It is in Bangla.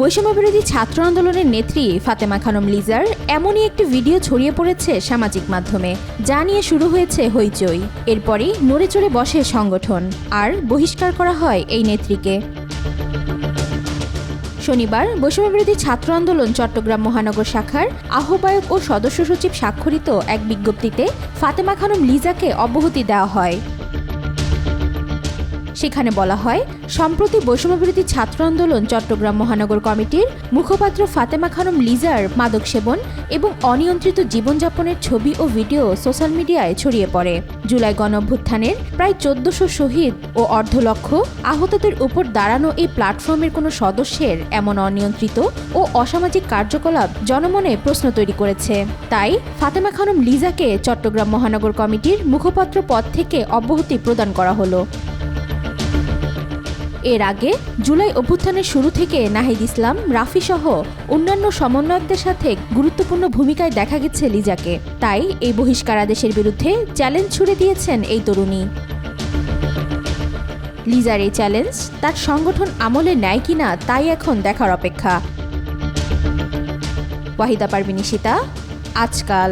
বৈষম্যবিরোধী ছাত্র আন্দোলনের নেত্রী ফাতেমা খানম লিজার এমনই একটি ভিডিও ছড়িয়ে পড়েছে সামাজিক মাধ্যমে, যা নিয়ে শুরু হয়েছে হইচই। এরপরই নড়ে চড়ে বসে সংগঠন আর বহিষ্কার করা হয় এই নেত্রীকে। শনিবার বৈষম্যবিরোধী ছাত্র আন্দোলন চট্টগ্রাম মহানগর শাখার আহ্বায়ক ও সদস্য সচিব স্বাক্ষরিত এক বিজ্ঞপ্তিতে ফাতেমা খানম লিজাকে অব্যাহতি দেওয়া হয়। সেখানে বলা হয়, সম্প্রতি বৈষম্যবিরোধী ছাত্র আন্দোলন চট্টগ্রাম মহানগর কমিটির মুখপাত্র ফাতেমা খানম লিজার মাদক সেবন এবং অনিয়ন্ত্রিত জীবনযাপনের ছবি ও ভিডিও সোশ্যাল মিডিয়ায় ছড়িয়ে পড়ে। জুলাই গণঅভ্যুত্থানের প্রায় ১৪০০ শহীদ ও অর্ধলক্ষ আহতদের উপর দাঁড়ানো এই প্ল্যাটফর্মের কোনো সদস্যের এমন অনিয়ন্ত্রিত ও অসামাজিক কার্যকলাপ জনমনে প্রশ্ন তৈরি করেছে। তাই ফাতেমা খানম লিজাকে চট্টগ্রাম মহানগর কমিটির মুখপাত্র পদ থেকে অব্যাহতি প্রদান করা হলো। এর আগে জুলাই অভ্যুত্থানের শুরু থেকে নাহিদ ইসলাম, রাফি সহ অন্যান্য সমন্বয়কদের সাথে গুরুত্বপূর্ণ ভূমিকায় দেখা গেছে লিজাকে। তাই এই বহিষ্কারাদেশের বিরুদ্ধে চ্যালেঞ্জ ছুড়ে দিয়েছেন এই তরুণী। লিজার এই চ্যালেঞ্জ তার সংগঠন আমলে নেয় কিনা তাই এখন দেখার অপেক্ষা। ওয়াহিদা পারভিন ঈশিতা, আজকাল।